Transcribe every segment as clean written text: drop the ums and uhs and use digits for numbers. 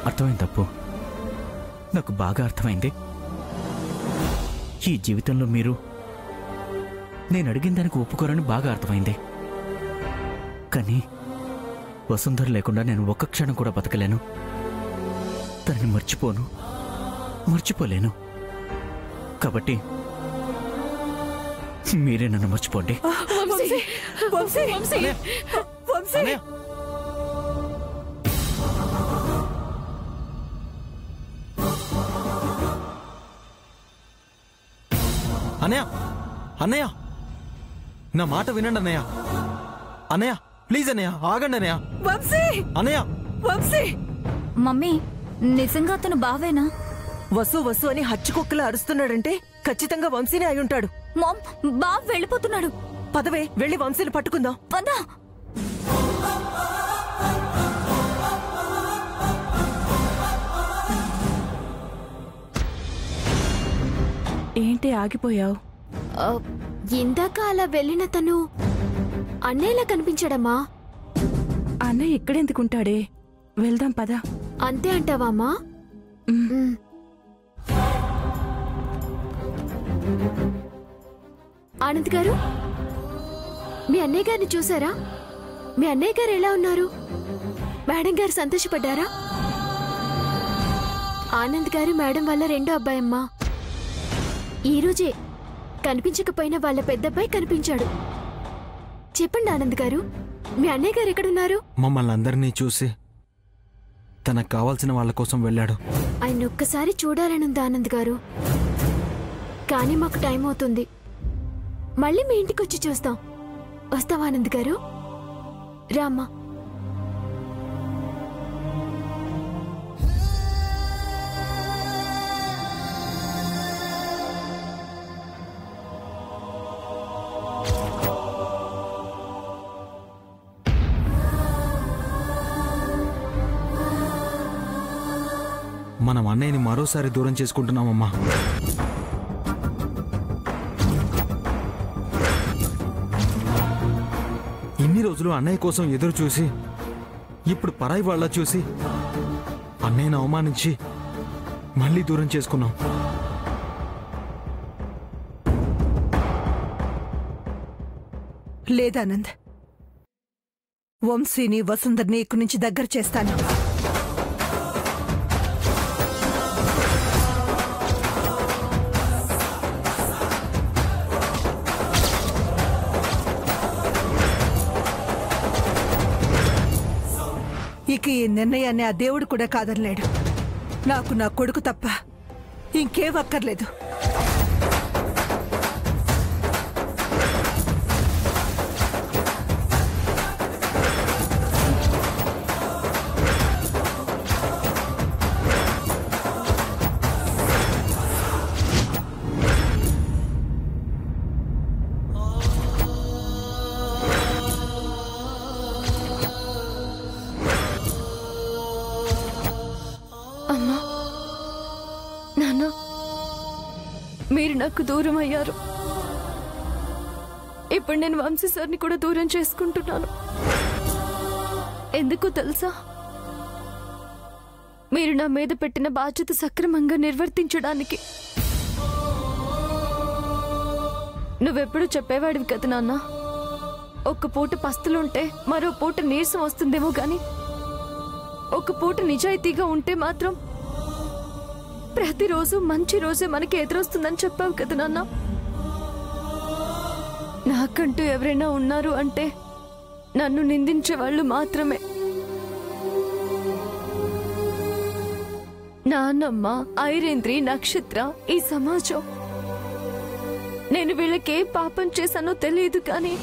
అర్థమైంది తప్పు. నాకు బాగా అర్థమైంది. ఈ జీవితంలో మీరు నేను అడిగిన దానికి ఒప్పుకోరని బాగా అర్థమైంది. కానీ వసుంధర లేకుండా నేను ఒక్క క్షణం కూడా బతకలేను. తనని మర్చిపోలేను. కాబట్టి మీరే నన్ను మర్చిపోండి. అన్నయ్య, అన్నయ్య, నా మాట వినండి అన్నయ్య. అన్నయ్య ప్లీజ్ అన్నయ్య, ఆగండి అన్నయ్య. అన్నయ్య. మమ్మీ, నిజంగా అతను బావేనా? వసు వసు అని హచ్చుకుక్కలా అరుస్తున్నాడంటే ఖచ్చితంగా వంశీనే అయి ఉంటాడు. మామ్, బావ్ వెళ్ళిపోతున్నాడు. పదవే, వెళ్ళి వంశీని పట్టుకుందాం. పదా. ఏంటి ఆగిపోయావు? ఇందాక అలా వెళ్ళిన తను అన్నయ్యలా కనిపించాడమ్మా. అన్నయ్య ఇక్కడెందుకుంటాడే? వెళ్దాం పదా. అంతే అంటావా అమ్మా? ఆనంద్ గారు, మీ అన్నయ్య గారిని చూసారా? మీ అన్నయ్య గారు ఎలా ఉన్నారు? మేడం గారు సంతోషపడ్డారా? ఆనంద్ గారు మేడం వల్ల రెండో అబ్బాయమ్మా. ఈరోజే కనిపించకపోయినా వాళ్ళ పెద్దబ్బాయి కనిపించాడు. చెప్పండి ఆనంద్ గారు, మీ అన్నయ్య గారు ఎక్కడున్నారు? మమ్మల్ని అందరినీ చూసి తనకు కావాల్సిన వాళ్ళ కోసం వెళ్ళాడు. ఆయన ఒక్కసారి చూడాలనుంది ఆనంద్ గారు, కానీ మాకు టైం అవుతుంది. మళ్ళీ మీ ఇంటికి వచ్చి చూస్తాం. వస్తావా ఆనంద్ గారు? రామ్మా. మనం అన్నయ్యని మరోసారి దూరం చేసుకుంటున్నామమ్మా. ఇన్ని రోజులు అన్నయ్య కోసం ఎదురు చూసి ఇప్పుడు పరాయి వాళ్ళ చూసి అన్నయ్యను అవమానించి మళ్ళీ దూరం చేసుకున్నాం. లేదానంద్, వంశీని వసుంధర్ని ఇక్కడి నుంచి దగ్గర చేస్తాను. ఇక ఈ నిర్ణయాన్ని ఆ దేవుడు కూడా కాదనలేడు. నాకు నా కొడుకు తప్ప ఇంకేం అక్కర్లేదు. మీరు నాకు దూరం అయ్యారు. ఇప్పుడు నేను వంశీ సార్ని కూడా దూరం చేసుకుంటున్నాను. ఎందుకు తెలుసా? మీరు నా మీద పెట్టిన బాధ్యత సక్రమంగా నిర్వర్తించడానికి. నువ్వెప్పుడు చెప్పేవాడివి కదా నాన్న, ఒక్క పూట పస్తులుంటే మరో పూట నీరసం వస్తుందేమో గాని ఒక పూట నిజాయితీగా ఉంటే మాత్రం ప్రతిరోజు మంచి రోజే మనకి ఎదురొస్తుందని చెప్పావు కదా నాన్న. నాకంటూ ఎవరైనా ఉన్నారు అంటే నన్ను నిందించే వాళ్ళు మాత్రమే. నాన్నమ్మ, ఐరేంద్రి, నక్షత్ర, ఈ సమాజం. నేను వీళ్ళకే పాపం చేశానో తెలియదు కానీ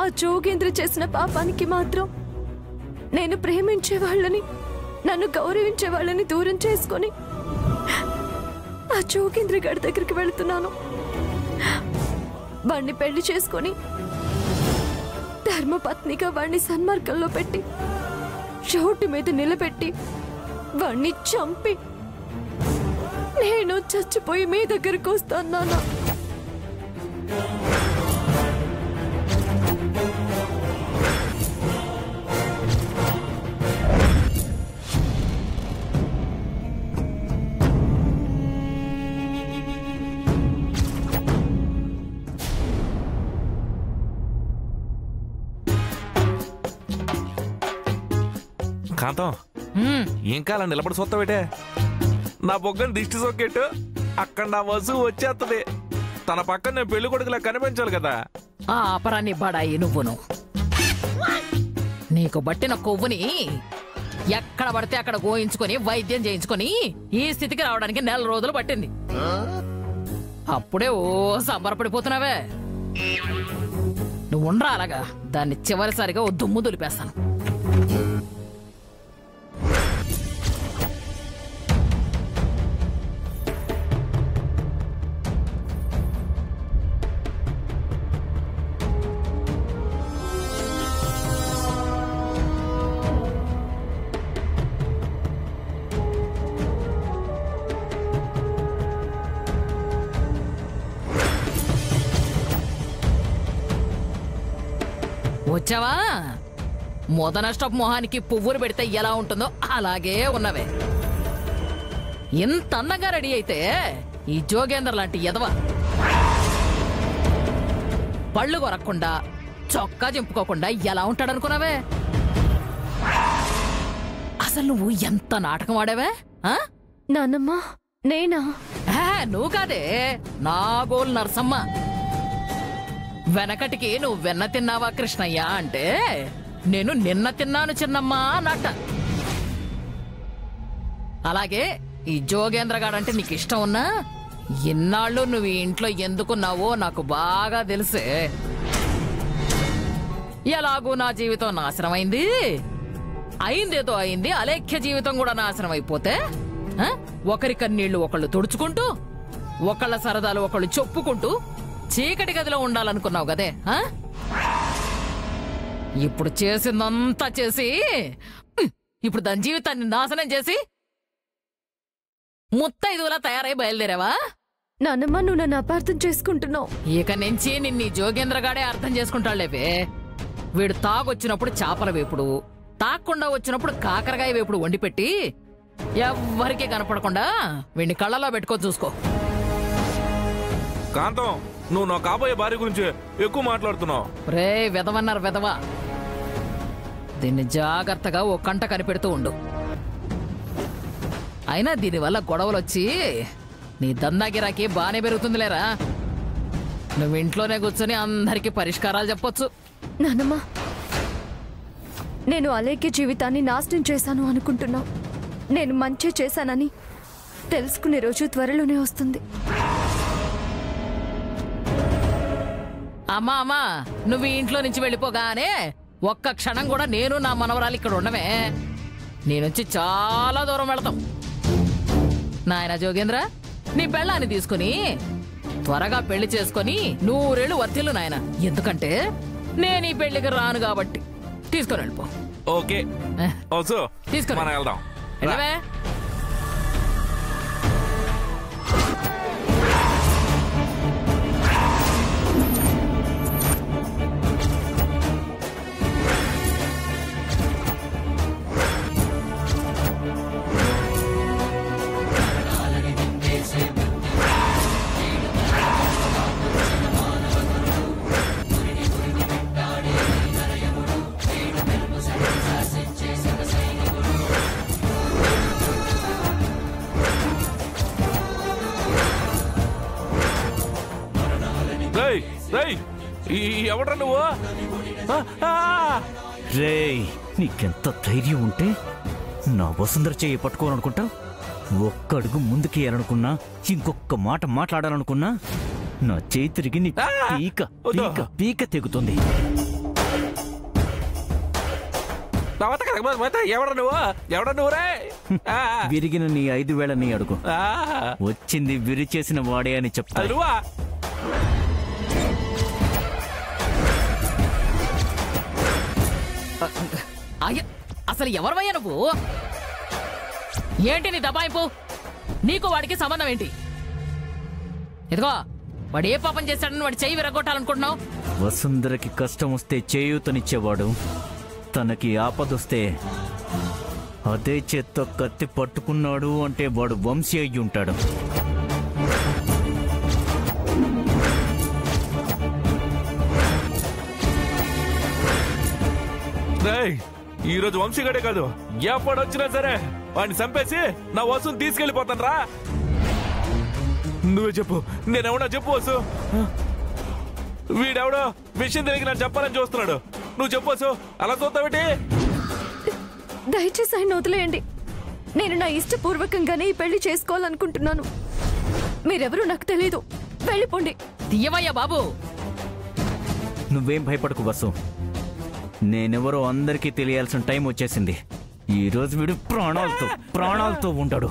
ఆ జోగేంద్ర చేసిన పాపానికి మాత్రం నేను ప్రేమించే వాళ్ళని, నన్ను గౌరవించే వాళ్ళని దూరం చేసుకొని ఆ జోగేంద్ర గారి దగ్గరికి వెళుతున్నాను. వాణ్ణి పెళ్లి చేసుకొని ధర్మపత్నిగా వాణ్ణి సన్మార్గంలో పెట్టి రోడ్డు మీద నిలబెట్టి వాణ్ణి చంపి నేను చచ్చిపోయి మీ దగ్గరకు వస్తాను నాన్న. కాంతం ఇంకా అలా నిలబడి చూస్తావేటే నా బొగ్గని దిష్టి సొక్కెట్టు అక్కడ నా వసువు వచ్చేస్తుంది తన పక్కన నేను పెళ్లి కొడుకులా కనిపించాలి కదా ఆ అపరాన్ని బడాయి నువ్వును నీకు బట్టిన కొవ్వుని ఎక్కడ పడితే అక్కడ గోయించుకొని వైద్యం చేయించుకొని ఈ స్థితికి రావడానికి 4 రోజులు పట్టింది అప్పుడే ఓ సంబరపడిపోతున్నావే నువ్వు ఉండరా అలాగా దాన్ని చివరిసారిగా ఓ దుమ్ము దులిపేస్తాను వచ్చావా మొదనష్టపు మొహానికి పువ్వులు పెడితే ఎలా ఉంటుందో అలాగే ఉన్నవే ఇంత అందంగా రెడీ అయితే ఈ జోగేంద్ర లాంటి ఎదవ పళ్ళు కొరక్కుండా చొక్కా చింపుకోకుండా ఎలా ఉంటాడనుకున్నావే అసలు నువ్వు ఎంత నాటకం ఆడావే నాన్నమ్మ నేనా నువ్వు కాదే నా గోల్ నరసమ్మ వెనకటికి నువ్వు వెన్న తిన్నావా కృష్ణయ్య అంటే నేను నిన్న తిన్నాను చిన్నమ్మా అన్నట్ట అలాగే ఈ జోగేంద్రగాడంటే నీకు ఇష్టం ఉన్నా ఇన్నాళ్ళు నువ్వు ఈ ఇంట్లో ఎందుకున్నావో నాకు బాగా తెలుసే ఎలాగూ నా జీవితం నాశనమైంది అయిందేదో అయింది అలేఖ్య జీవితం కూడా నాశనం అయిపోతే ఒకరి కన్నీళ్లు ఒకళ్ళు తుడుచుకుంటూ ఒకళ్ళ సరదాలు ఒకళ్ళు చెప్పుకుంటూ చీకటి గదిలో ఉండాలనుకున్నావు కదే ఇప్పుడు చేసిందంతా చేసి ఇప్పుడు దాని జీవితాన్ని నాశనం చేసి ముత్తైదులా తయారై బయలుదేరావా నాన్నమ్మ నువ్వు నన్ను అపార్థం చేసుకుంటున్నావు ఇక నుంచి నిన్ను జోగేంద్రగాడే అర్థం చేసుకుంటాళ్లేవే వీడు తాగొచ్చినప్పుడు చేపల వేపుడు తాగకుండా వచ్చినప్పుడు కాకరకాయ వేపుడు వండి పెట్టి ఎవ్వరికీ కనపడకుండా వీడిని కళ్ళలో పెట్టుకో చూసుకో కాంతం నువ్వు నా కాబోయే భార్య గురించి ఎక్కువ మాట్లాడుతున్నావు రే వెదవన్నారు వెదవా దీన్ని జాగ్రత్తగా ఓ కంట కనిపెడుతూ ఉండు అయినా దీనివల్ల గొడవలు వచ్చి నీ దందాగిరాకి బానే పెరుగుతుందిలేరా నువ్వు ఇంట్లోనే కూర్చొని అందరికీ పరిష్కారాలు చెప్పొచ్చు నాన్నమ్మ నేను అలేఖ్య జీవితాన్ని నాశనం చేశాను అనుకుంటున్నావు నేను మంచి చేశానని తెలుసుకునే రోజు త్వరలోనే వస్తుంది అమ్మా అమ్మా నువ్వు ఈ ఇంట్లో నుంచి వెళ్ళిపోగానే ఒక్క క్షణం కూడా నేను నా మనవరాలు ఇక్కడ ఉండమే నేనొచ్చి చాలా దూరం వెళతాం నాయన జోగేంద్ర నీ పెళ్ళాన్ని తీసుకుని త్వరగా పెళ్లి చేసుకుని 100 ఏళ్ళు వర్తిల్లు నాయన ఎందుకంటే నేను ఈ పెళ్లికి రాను కాబట్టి తీసుకొని వెళ్ళిపో ఓకే తీసుకొని మనం వెళ్దాం వెళ్ళవే ఎవడ్రా నువ్వు రేయ్ నీకెంత ధైర్యం ఉంటే నా వసుంధర చేయి పట్టుకోవాలనుకుంటా ఒక్క అడుగు ముందుకేయాలనుకున్నా ఇంకొక మాట మాట్లాడాలనుకున్నా నా చేయి తిరిగి నీ పీక పీక పీక తెగుతుంది ఎవడ నువ్వు రే విరిగిన నీ 5 వేళ నీ అడుగు వచ్చింది విరిచేసిన వాడే అని చెప్తా అసలు ఎవరివయ్యా నువ్వు ఏంటి నీ దబాయింపు నీకు వాడికి సంబంధం ఏంటి ఇదిగో వాడు ఏ పాపం చేశాడని వాడి చెయ్యి విరగొట్టాలనుకుంటున్నావు వసుంధరకి కష్టం వస్తే చేయూతనిచ్చేవాడు తనకి ఆపదొస్తే అదే చేత్తో కత్తి పట్టుకున్నాడు అంటే వాడు వంశీ అయ్యి ఉంటాడు ఈ రోజు వంశీగడే కాదు, ఎప్పుడొచ్చినా సరే వాడిని చంపేసి నా వస్తువుని తీసుకెళ్లిపోతాను రా. నువ్వే చెప్పు, నేనెవడో చెప్పు వసు. వీడెవడో విషయం తెలియక నన్ను చెప్పాలని చూస్తున్నాడు. నువ్వు చెప్పు వసు, అలా చూస్తావేటి? దయచేసి ఆయన వదిలేయండి. నేను నా ఇష్టపూర్వకంగానే ఈ పెళ్లి చేసుకోవాలనుకుంటున్నాను. మీరెవరూ నాకు తెలీదు. వెళ్ళిపోండి. తీయవయ్యా బాబు. నువ్వేం భయపడకు వసు. నేనెవరో అందరికీ తెలియాల్సిన టైం వచ్చేసింది. ఈ రోజు వీడు ప్రాణాలతో ఉంటాడు.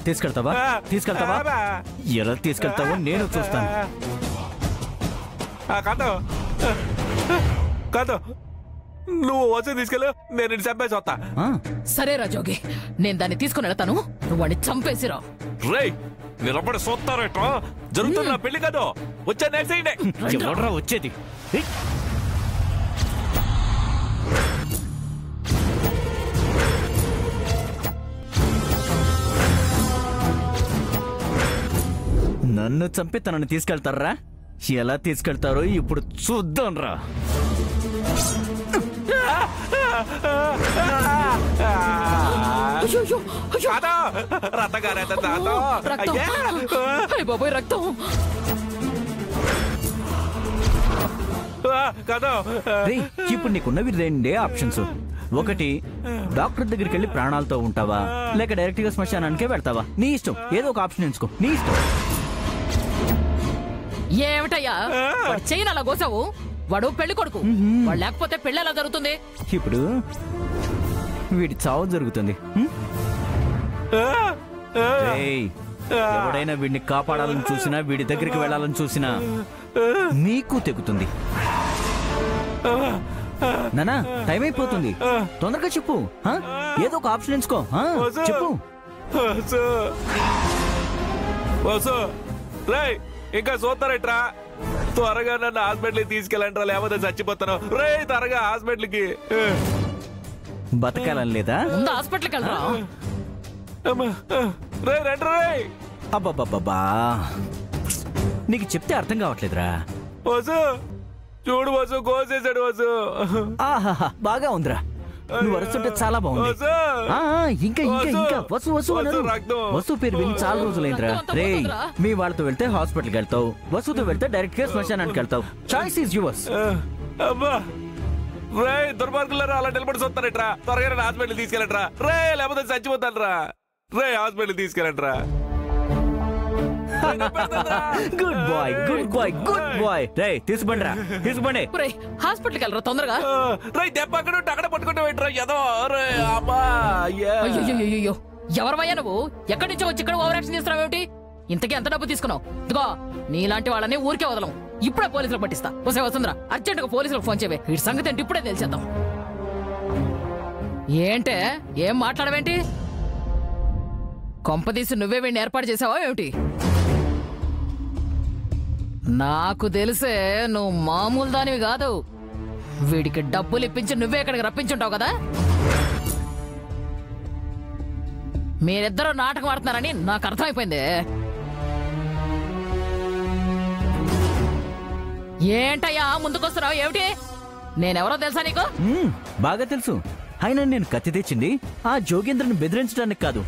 తీసుకెళ్తావా ఎలా తీసుకెళ్తావో నేను చూస్తాను. కాదు, నువ్వు వస్తువు తీసుకెళ్ళు, నేను చంపేసి వస్తా. సరేరా జోగి, నేను దాన్ని తీసుకుని వెళ్తాను. నువ్వు వాడిని చంపేసిరా. రేయ్, నిలబడి చూస్తారేట. జరుగుతున్న పెళ్లి కాదు, వచ్చే నెక్స్ట్ ఎవడ్రా వచ్చేది? నన్ను చంపి తనని తీసుకెళ్తారా? ఎలా తీసుకెళ్తారో ఇప్పుడు చూద్దాం రా. రక్తం. ఇప్పుడు నీకున్నవి రెండే ఆప్షన్స్. ఒకటి, డాక్టర్ దగ్గరికి వెళ్ళి ప్రాణాలతో ఉంటావా, లేక డైరెక్ట్ గా శ్మశానానికే వెళ్తావా? నీ ఇష్టం, ఏదో ఒక ఆప్షన్ ఎంచుకో. నీ ఇష్టం. ఏమిటయ్యా చెయ్యి అలా కోసావు? వాడు పెళ్లి కొడుకు. వాడు లేకపోతే పెళ్లి ఎలా జరుగుతుంది? ఇప్పుడు వీడి చావు జరుగుతుంది. ఎవడైనా వీడిని కాపాడాలని చూసినా, వీడి దగ్గరికి వెళ్ళాలని చూసినా నీకు తెగుతుంది. నానా, టైం అయిపోతుంది. తొందరగా చెప్పు. ఏదో ఒక ఆప్షన్ ఎంచుకో. చెప్పు. ఇంకా చూస్తారట్రా? త్వరగా నన్ను హాస్పిటల్కి తీసుకెళ్ళంటారా, లేకపోతే చచ్చిపోతాను. రే, త్వరగా హాస్పిటల్కి. బతకాలని లేదా? హాస్పిటల్కి వెళ్ళరా? రే, రండి రే. అబ్బాబ్బాబ్బా, నీకు చెప్తే అర్థం కావట్లేదురా. వసు, చూడు వసు, కోసేసాడు వసు. ఆహాహా, బాగా ఉందిరా. నువ్వు అరుస్తుంటే చాలా బాగుంది. ఇంకా ఇంకా ఇంకా వసు వసు అన్నారు. వసు పేరు విని చాలా రోజులైందిరా. రే, మీ వాళ్ళతో వెళ్తే హాస్పిటల్కి వెళ్తావు, వసుతో వెళ్తే డైరెక్ట్ గా శ్మశానానికి వెళ్తావు. Choice is yours. అబ్బా రే, దుర్మార్గులారా, అలా నిలబడి చూస్తారట్రా. త్వరగా హాస్పిటల్ తీసుకెళ్ళట్రా రే, లేకపోతే చచ్చిపోతాను రా. రే, హాస్పిటల్ తీసుకెళ్ళంట్రా. Good boy, good boy, good boy. రే, తీసుకోండి రా, తీసుకోండి. హాస్పిటల్కి వెళ్ళరా తొందరగా. రే, దెబ్బ అక్కడ అక్కడ పట్టుకుంటూ పెట్టరా. ఏదో అయ్యో, ఎవరవయ్యా నువ్వు? ఎక్కడి నుంచో వచ్చి ఇక్కడ ఓవర్ యాక్షన్ చేస్తున్నావు ఏమిటి? ఇంతకీ ఎంత డబ్బు తీసుకున్నావు? ఇదిగో, నీలాంటి వాళ్ళని ఊరికే వదలం. ఇప్పుడే పోలీసులకు పట్టిస్తా. వసే వస్తుందిరా, అర్జెంట్ గా పోలీసులకు ఫోన్ చేయవే. వీడి సంగతి ఏంటి ఇప్పుడే తెలిసేద్దాం. ఏంటే, ఏం మాట్లాడవేంటి? కొంపదీసి నువ్వే వీడిని ఏర్పాటు చేసావా ఏమిటి? నాకు తెలిసే నువ్వు మామూలు దానివి కాదు. వీడికి డబ్బులు ఇప్పించి నువ్వే ఇక్కడికి రప్పించుంటావు కదా. మీరిద్దరూ నాటకం ఆడుతున్నారని నాకు అర్థమైపోయింది. ఏంటయ్యా ముందుకొస్తున్నావు ఏమిటి? నేనెవరో తెలుసా నీకు? బాగా తెలుసు. అయినా నేను కత్తి తెచ్చింది ఆ జోగేంద్రని బెదిరించడానికి కాదు,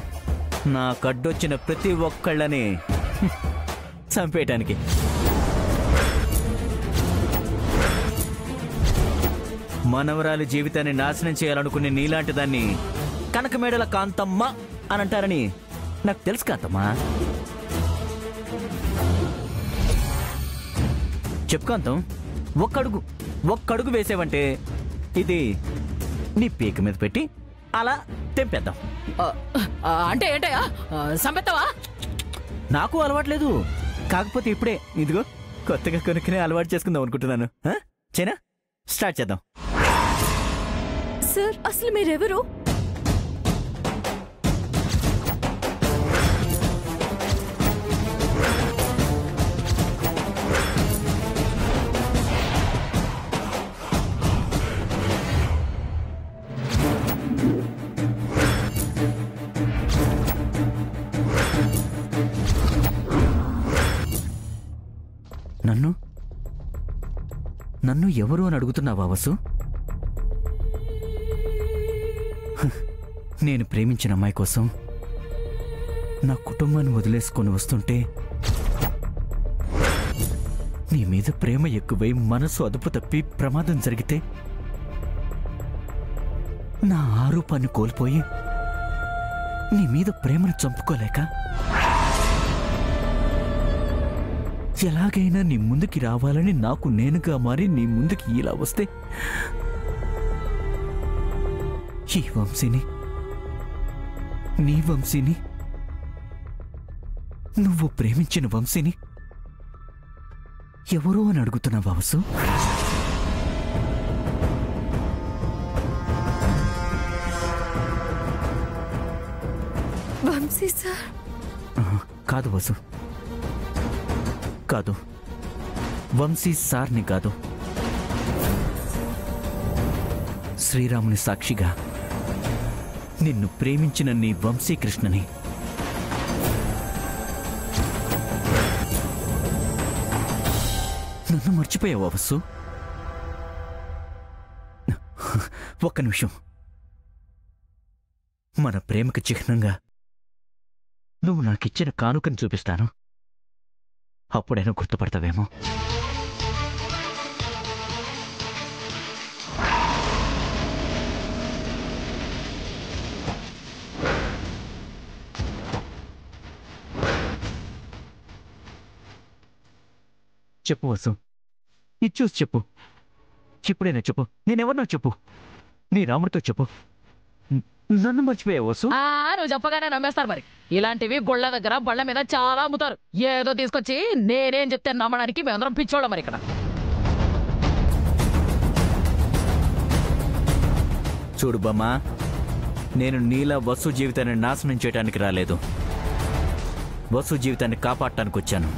నా కడ్డొచ్చిన ప్రతి ఒక్కళ్ళని చంపేయటానికి. మనవరాలి జీవితాన్ని నాశనం చేయాలనుకునే నీలాంటి దాన్ని కనకమేడల కాంతమ్మ అని అంటారని నాకు తెలుసు. కాంతమ్మా, చెప్పు కాంతం. ఒక్కడుగు వేసేవంటే ఇది నీ పీక మీద పెట్టి అలా తెంపేద్దాం. అంటే ఏంటయ్యా, సంపెత్తావా? నాకు అలవాట్లేదు, కాకపోతే ఇప్పుడే ఇదిగో కొత్తగా కొనుక్కునే అలవాటు చేసుకుందాం అనుకుంటున్నాను. చైనా, స్టార్ట్ చేద్దాం. సార్, అసలు మీరెవరు? నన్ను ఎవరు అని అడుగుతున్నావా వసు? నేను ప్రేమించిన అమ్మాయి కోసం నా కుటుంబాన్ని వదిలేసుకొని వస్తుంటే నీ మీద ప్రేమ ఎక్కువై మనసు అదుపు తప్పి ప్రమాదం జరిగితే నా ఆరూపాన్ని కోల్పోయి నీ మీద ప్రేమను చంపుకోలేక ఎలాగైనా నీ ముందుకి రావాలని నాకు నేనుగా మారి నీ ముందుకి ఇలా వస్తే ఈ వంశీని, నీ వంశీని, నువ్వు ప్రేమించిన వంశీని ఎవరో అని అడుగుతున్నావా వసు? వంశీ సార్ కాదు వసు, కాదు. వంశీ సార్ని కాదు, శ్రీరాముని సాక్షిగా నిన్ను ప్రేమించిన నీ వంశీకృష్ణని. నన్ను మర్చిపోయావా వసు? ఒక్క నిమిషం. మన ప్రేమకు చిహ్నంగా నువ్వు నాకిచ్చిన కానుకను చూపిస్తాను, అప్పుడైనా గుర్తుపడతావేమో. చెప్పు వసు, ఇది చూసి చెప్పు. ఇప్పుడైనా చెప్పు, నేనెవరినో చెప్పు. నీ రాముడితో చెప్పు. నన్ను మర్చిపోయావు వసు? నువ్వు చెప్పగానే నమ్మేస్తారు. మరి ఇలాంటివి గుళ్ళ దగ్గర బళ్ళ మీద చాలా అమ్ముతారు. ఏదో తీసుకొచ్చి నేనేం చెప్తే నమ్మడానికి మేమందరం పిచ్చోళ్ళం. మరి ఇక్కడ చూడు బామ్మా, నేను నీలా వసు జీవితాన్ని నాశనం చేయడానికి రాలేదు, వసు జీవితాన్ని కాపాడటానికి వచ్చాను.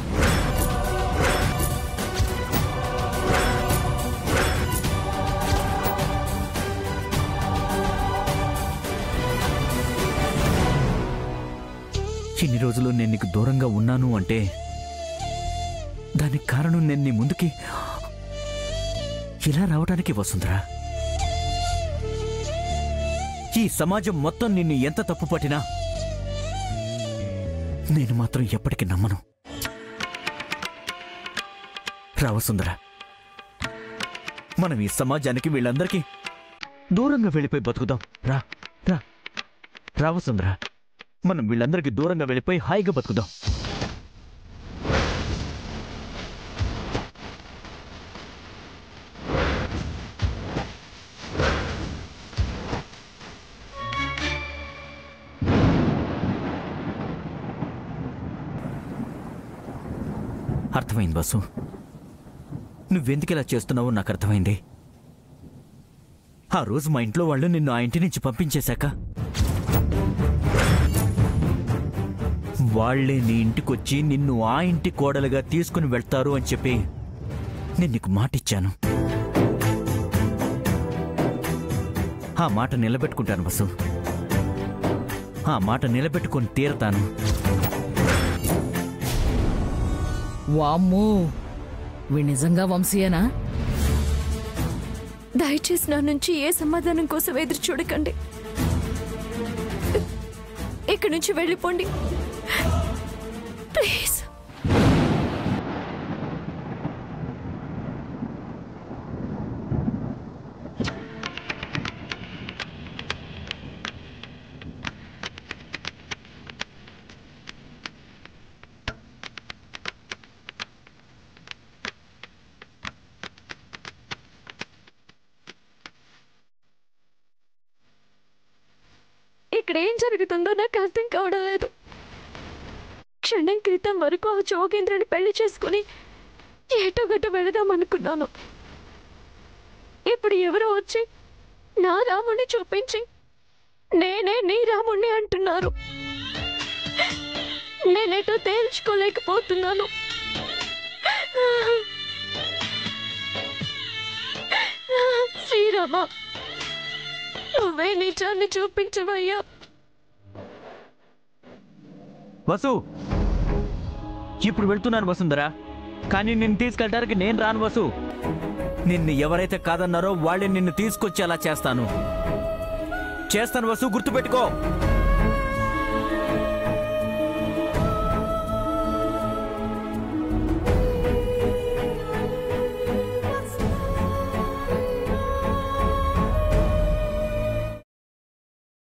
ఇన్ని రోజులు నేను నీకు దూరంగా ఉన్నాను అంటే దానికి కారణం నేను నీ ముందుకి ఇలా రావడానికి వసుంధరా. ఈ సమాజం మొత్తం నిన్ను ఎంత తప్పు పట్టినా నేను మాత్రం ఎప్పటికీ నమ్మను. రా వసుంధరా, మనం ఈ సమాజానికి వీళ్ళందరికీ దూరంగా వెళ్ళిపోయి బతుకుదాం. రా రా రా వసుంధరా, మనం వీళ్ళందరికీ దూరంగా వెళ్ళిపోయి హాయిగా బతుకుదాం. అర్థమైంది బాసు, నువ్వెందుకు ఇలా చేస్తున్నావో నాకు అర్థమైంది. ఆ రోజు మా ఇంట్లో వాళ్ళు నిన్ను ఆ ఇంటి నుంచి పంపించేశాక వాళ్లే నీ ఇంటికొచ్చి నిన్ను ఆ ఇంటి కోడలుగా తీసుకుని వెళ్తారు అని చెప్పి నేను నీకు మాటిచ్చాను. ఆ మాట నిలబెట్టుకుంటాను బసు, ఆ మాట నిలబెట్టుకొని తీరతాను. వామ్మో, వీడు నిజంగా వంశీయేనా? దయచేసి నా నుంచి ఏ సమాధానం కోసం ఎదురు చూడకండి. ఇక్కడి నుంచి వెళ్ళిపోండి ప్లీజ్. ఇక్కడ ఏం జరుగుతుందో నాకు అర్థం కావడం లేదు. క్షణం క్రితం వరకు ఆ జోగేంద్రని పెళ్లి చేసుకుని ఏటో గట్ట వెళదాం అనుకున్నాను. ఇప్పుడు ఎవరో వచ్చి నా రాముణ్ణి చూపించి నేనే నీ రాముణ్ణి అంటున్నారు. నేనేటో తేల్చుకోలేకపోతున్నాను. శ్రీరామ, నువ్వే నిజాన్ని చూపించవయ్యా. వసు, ఇప్పుడు వెళ్తున్నాను వసుంధరా, కానీ నేను తీసుకెళ్ళడానికి నేను రాను వసు. నిన్ను ఎవరైతే కాదన్నారో వాళ్ళే నిన్ను తీసుకొచ్చేలా చేస్తాను వసు, గుర్తుపెట్టుకో.